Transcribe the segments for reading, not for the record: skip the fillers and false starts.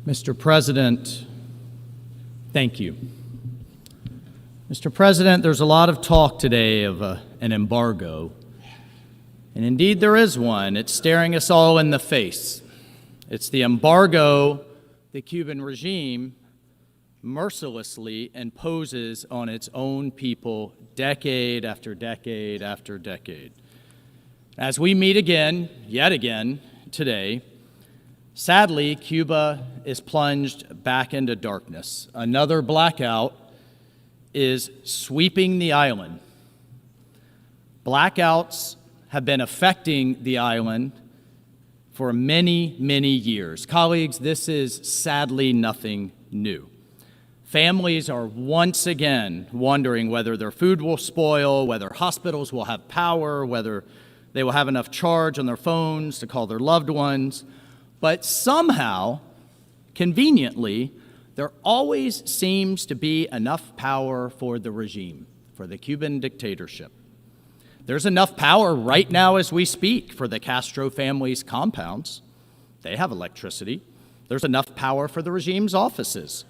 Mr. President, thank you. Mr. President, there's a lot of talk today of an embargo, and indeed there is one. It's staring us all in the face. It's the embargo the Cuban regime mercilessly imposes on its own people decade after decade after decade. As we meet again, yet again, today, sadly, Cuba is plunged back into darkness. Another blackout is sweeping the island. Blackouts have been affecting the island for many, many years. Colleagues, this is sadly nothing new. Families are once again wondering whether their food will spoil, whether hospitals will have power, whether they will have enough charge on their phones to call their loved ones. But somehow, conveniently, there always seems to be enough power for the regime, for the Cuban dictatorship. There's enough power right now as we speak for the Castro family's compounds. They have electricity. There's enough power for the regime's offices,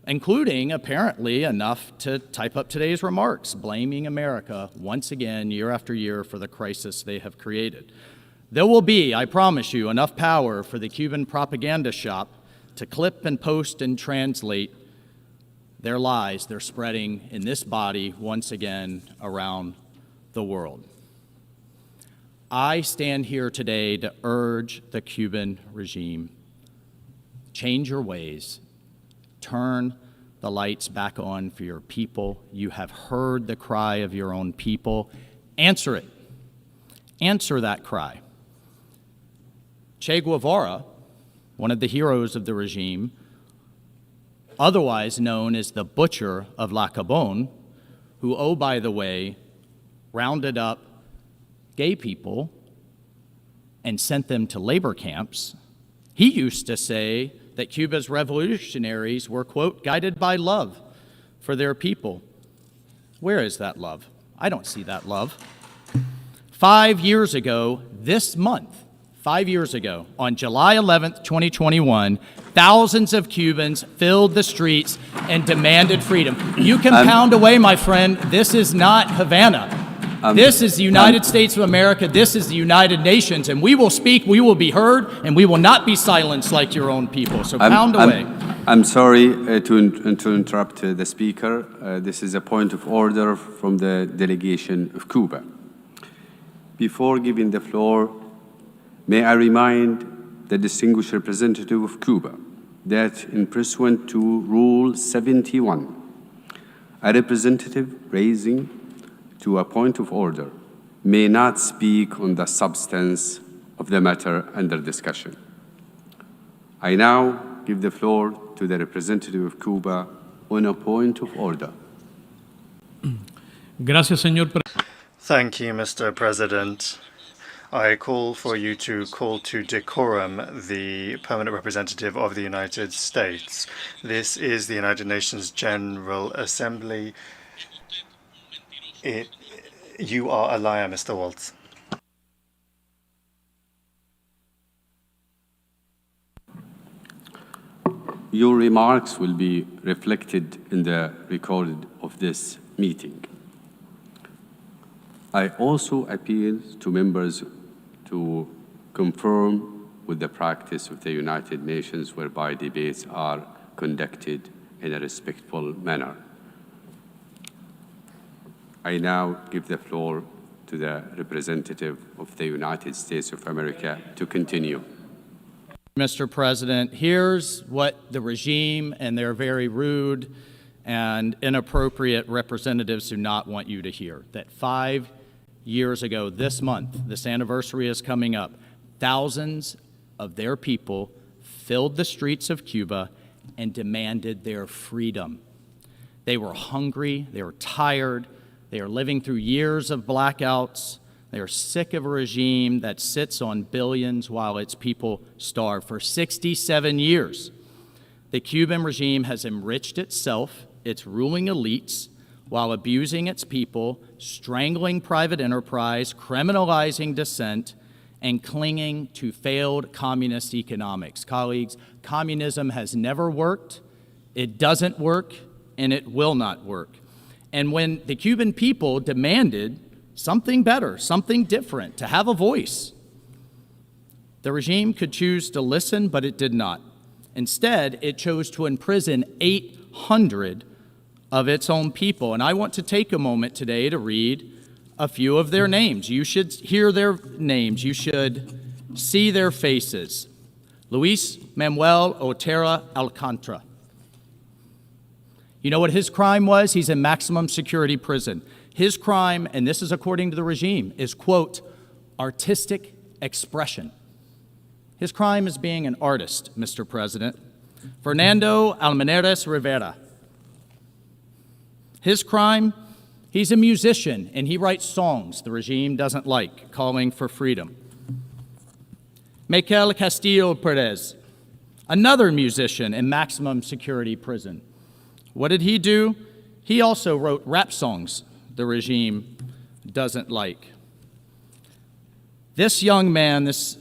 including, apparently, enough to type up today's remarks, blaming America once again, year after year, for the crisis they have created. There will be, I promise you, enough power for the Cuban propaganda shop to clip and post and translate their lies they're spreading in this body once again around the world. I stand here today to urge the Cuban regime, change your ways, turn the lights back on for your people. You have heard the cry of your own people. Answer it. Answer that cry. Che Guevara, one of the heroes of the regime, otherwise known as the Butcher of La Cabón, who, oh, by the way, rounded up gay people and sent them to labor camps. He used to say that Cuba's revolutionaries were, quote, guided by love for their people. Where is that love? I don't see that love. 5 years ago, this month, 5 years ago, on July 11th, 2021, thousands of Cubans filled the streets and demanded freedom. You can pound away, my friend. This is not Havana. This is the United States of America. This is the United Nations. And we will speak, we will be heard, and we will not be silenced like your own people. So pound away. I'm sorry to interrupt the speaker. This is a point of order from the delegation of Cuba. Before giving the floor, may I remind the distinguished representative of Cuba that in pursuant to Rule 71, a representative raising to a point of order may not speak on the substance of the matter under discussion. I now give the floor to the representative of Cuba on a point of order. Gracias, señor. Thank you, Mr. President. I call for you to call to decorum the permanent representative of the United States. This is the United Nations General Assembly. You are a liar, Mr. Waltz. Your remarks will be reflected in the record of this meeting. I also appeal to members to conform with the practice of the United Nations whereby debates are conducted in a respectful manner. I now give the floor to the representative of the United States of America to continue. Mr. President, here's what the regime and their very rude and inappropriate representatives do not want you to hear. That 5 years ago, this month, this anniversary is coming up, thousands of their people filled the streets of Cuba and demanded their freedom. They were hungry, they were tired, they are living through years of blackouts. They are sick of a regime that sits on billions while its people starve. For 67 years, the Cuban regime has enriched itself, its ruling elites, while abusing its people, strangling private enterprise, criminalizing dissent, and clinging to failed communist economics. Colleagues, communism has never worked, it doesn't work, and it will not work. And when the Cuban people demanded something better, something different, to have a voice, the regime could choose to listen, but it did not. Instead, it chose to imprison 800 of its own people. And I want to take a moment today to read a few of their names. You should hear their names. You should see their faces. Luis Manuel Otero Alcantara. You know what his crime was? He's in maximum security prison. His crime, and this is according to the regime, is, quote, artistic expression. His crime is being an artist, Mr. President. Fernando Almendares Rivera. His crime, he's a musician, and he writes songs the regime doesn't like, calling for freedom. Michael Castillo Perez, another musician in maximum security prison. What did he do? He also wrote rap songs the regime doesn't like. This young man, this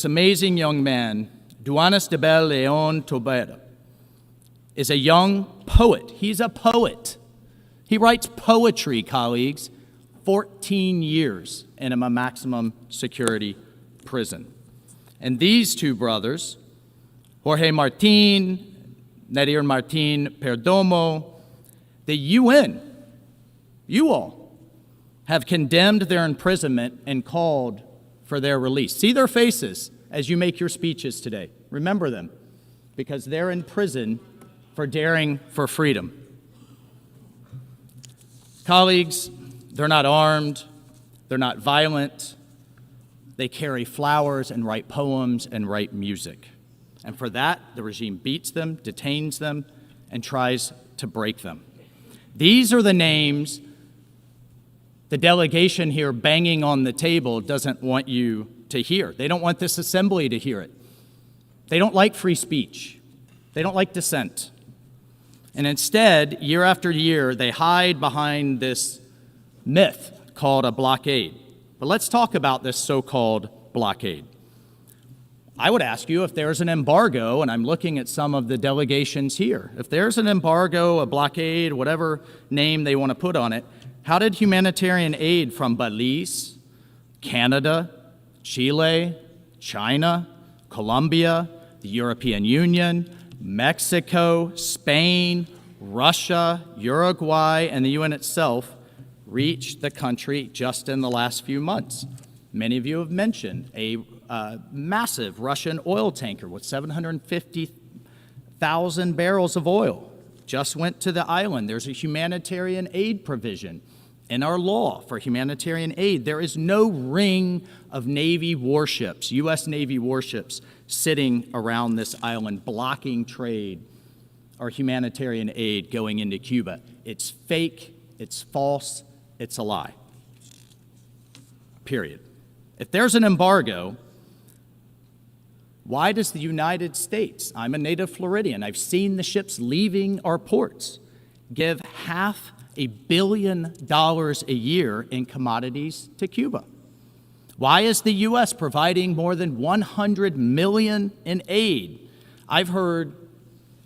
amazing young man, Duanes de Bel Leon Tobera, is a young poet. He's a poet. He writes poetry, colleagues, 14 years in a maximum security prison. And these two brothers, Jorge Martin, Nadir Martin Perdomo, the UN, you all, have condemned their imprisonment and called for their release. See their faces as you make your speeches today. Remember them, because they're in prison for daring for freedom. Colleagues, they're not armed, they're not violent, they carry flowers and write poems and write music. And for that, the regime beats them, detains them, and tries to break them. These are the names the delegation here banging on the table doesn't want you to hear. They don't want this assembly to hear it. They don't like free speech. They don't like dissent. And instead, year after year, they hide behind this myth called a blockade. But let's talk about this so-called blockade. I would ask you if there's an embargo, and I'm looking at some of the delegations here. If there's an embargo, a blockade, whatever name they want to put on it, how did humanitarian aid from Belize, Canada, Chile, China, Colombia, the European Union, Mexico, Spain, Russia, Uruguay, and the UN itself reach the country just in the last few months? Many of you have mentioned a massive Russian oil tanker with 750,000 barrels of oil just went to the island. There's a humanitarian aid provision in our law for humanitarian aid. There is no ring of Navy warships, U.S. Navy warships, sitting around this island blocking trade or humanitarian aid going into Cuba. It's fake, it's false, it's a lie. Period. If there's an embargo, why does the United States, I'm a native Floridian, I've seen the ships leaving our ports, give $500 million a year in commodities to Cuba? Why is the U.S. providing more than $100 million in aid? I've heard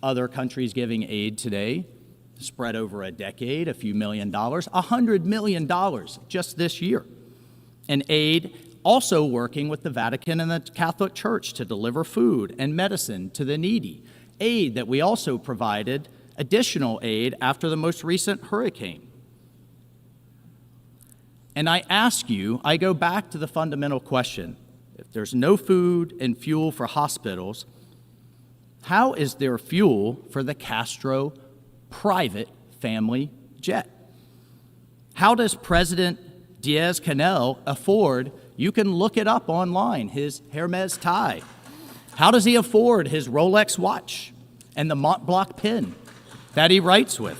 other countries giving aid today, spread over a decade, a few $1 million, $100 million just this year in aid. Also working with the Vatican and the Catholic Church to deliver food and medicine to the needy. Aid that we also provided, additional aid after the most recent hurricane. And I ask you, I go back to the fundamental question. If there's no food and fuel for hospitals, how is there fuel for the Castro private family jet? How does President Diaz-Canel afford, you can look it up online, his Hermes tie? How does he afford his Rolex watch and the Mont Blanc pen that he writes with?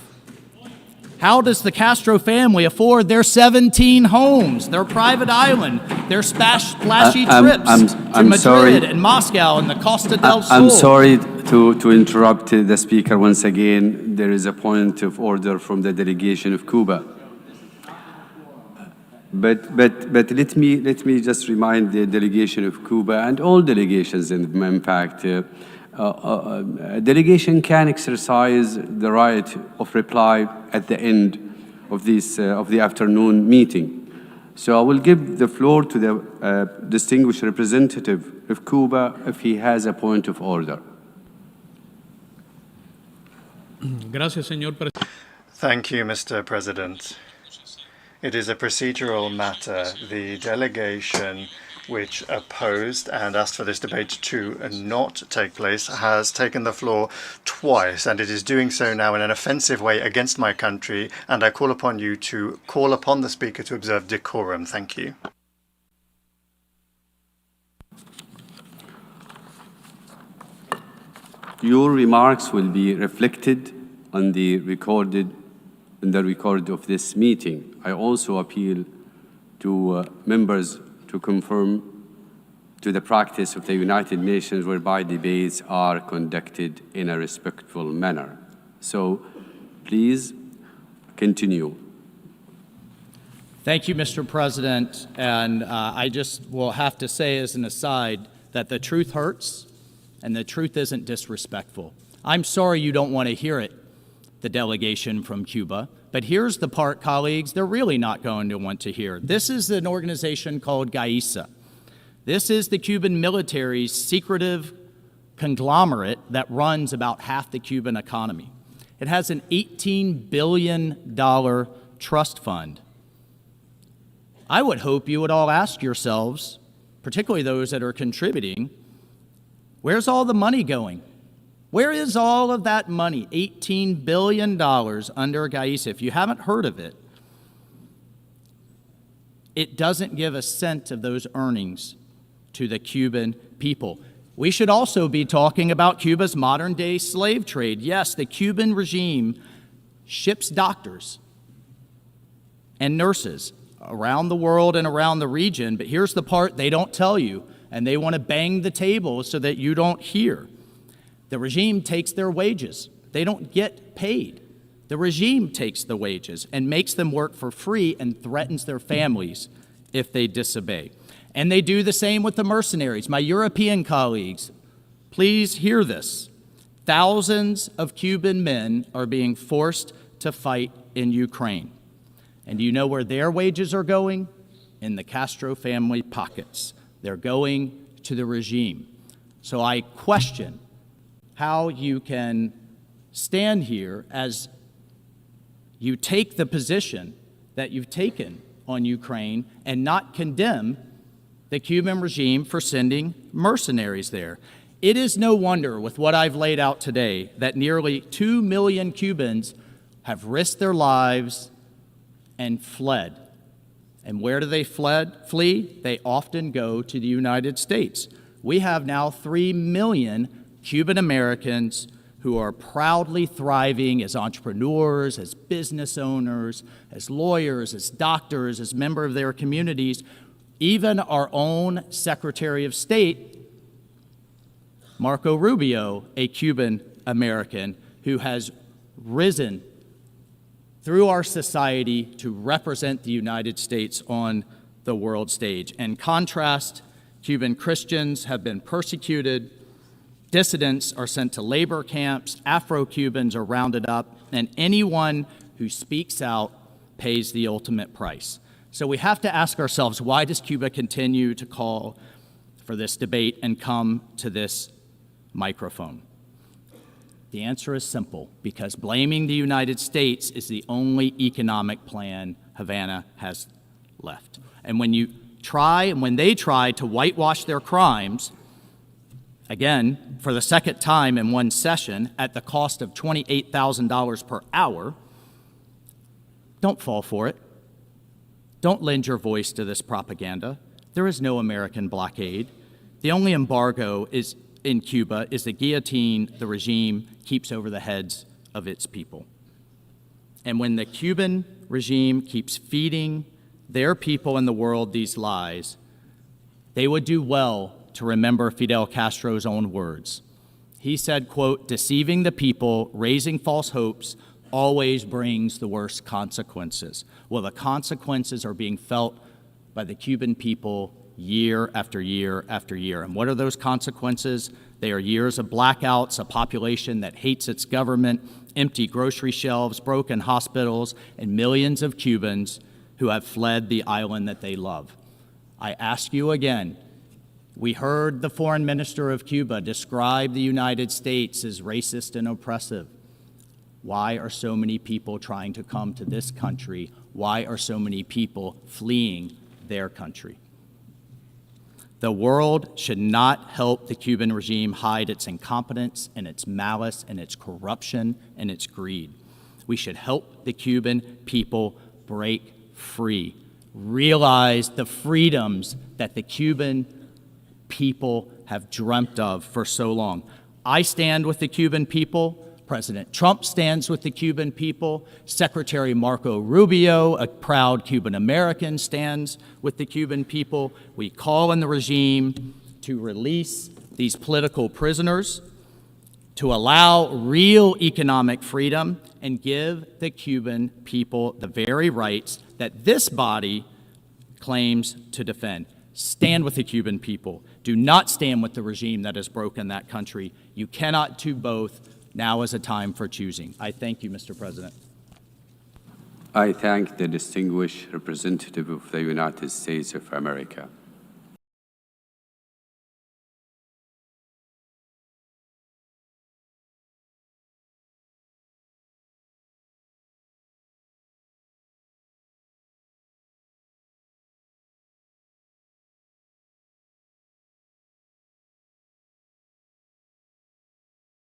How does the Castro family afford their 17 homes, their private island, their splashy trips to Madrid and Moscow and the Costa del Sol? I'm sorry to interrupt the speaker once again. There is a point of order from the delegation of Cuba. But let me just remind the delegation of Cuba and all delegations, in fact, a delegation can exercise the right of reply at the end of the afternoon meeting. So I will give the floor to the distinguished representative of Cuba if he has a point of order. Gracias, señor presidente. Thank you, Mr. President. It is a procedural matter. The delegation which opposed and asked for this debate to not take place has taken the floor twice, and it is doing so now in an offensive way against my country, and I call upon you to call upon the Speaker to observe decorum. Thank you. Your remarks will be reflected on the record of this meeting. I also appeal to members to conform to the practice of the United Nations whereby debates are conducted in a respectful manner. So please continue. Thank you, Mr. President. And I just will have to say as an aside that the truth hurts and the truth isn't disrespectful. I'm sorry you don't want to hear it, the delegation from Cuba. But here's the part, colleagues, they're really not going to want to hear. This is an organization called GAISA. This is the Cuban military's secretive conglomerate that runs about half the Cuban economy. It has an $18 billion trust fund. I would hope you would all ask yourselves, particularly those that are contributing, where's all the money going? Where is all of that money, $18 billion under GAISA? If you haven't heard of it, it doesn't give a cent of those earnings to the Cuban people. We should also be talking about Cuba's modern-day slave trade. Yes, the Cuban regime ships doctors and nurses around the world and around the region, but here's the part they don't tell you, and they want to bang the table so that you don't hear. The regime takes their wages. They don't get paid. The regime takes the wages and makes them work for free and threatens their families if they disobey. And they do the same with the mercenaries. My European colleagues, please hear this. Thousands of Cuban men are being forced to fight in Ukraine. And do you know where their wages are going? In the Castro family pockets. They're going to the regime. So I question how you can stand here as you take the position that you've taken on Ukraine and not condemn the Cuban regime for sending mercenaries there. It is no wonder, with what I've laid out today, that nearly 2 million Cubans have risked their lives and fled. And where do they flee? They often go to the United States. We have now 3 million Cuban Americans who are proudly thriving as entrepreneurs, as business owners, as lawyers, as doctors, as members of their communities. Even our own Secretary of State, Marco Rubio, a Cuban American who has risen through our society to represent the United States on the world stage. In contrast, Cuban Christians have been persecuted, dissidents are sent to labor camps, Afro-Cubans are rounded up, and anyone who speaks out pays the ultimate price. So we have to ask ourselves, why does Cuba continue to call for this debate and come to this microphone? The answer is simple, because blaming the United States is the only economic plan Havana has left. And when they try to whitewash their crimes, again, for the second time in one session at the cost of $28,000 per hour, don't fall for it. Don't lend your voice to this propaganda. There is no American blockade. The only embargo in Cuba is the guillotine the regime keeps over the heads of its people. And when the Cuban regime keeps feeding their people in the world these lies, they would do well to remember Fidel Castro's own words. He said, quote, "Deceiving the people, raising false hopes, always brings the worst consequences. Well, the consequences are being felt by the Cuban people year after year after year. And what are those consequences? They are years of blackouts, a population that hates its government, empty grocery shelves, broken hospitals, and millions of Cubans who have fled the island that they love. I ask you again, we heard the foreign minister of Cuba describe the United States as racist and oppressive. Why are so many people trying to come to this country? Why are so many people fleeing their country? The world should not help the Cuban regime hide its incompetence and its malice and its corruption and its greed. We should help the Cuban people break free, realize the freedoms that the Cuban people have dreamt of for so long. I stand with the Cuban people. President Trump stands with the Cuban people. Secretary Marco Rubio, a proud Cuban American, stands with the Cuban people. We call on the regime to release these political prisoners, to allow real economic freedom, and give the Cuban people the very rights that this body claims to defend. Stand with the Cuban people. Do not stand with the regime that has broken that country. You cannot do both. Now is a time for choosing. I thank you, Mr. President. I thank the distinguished representative of the United States of America.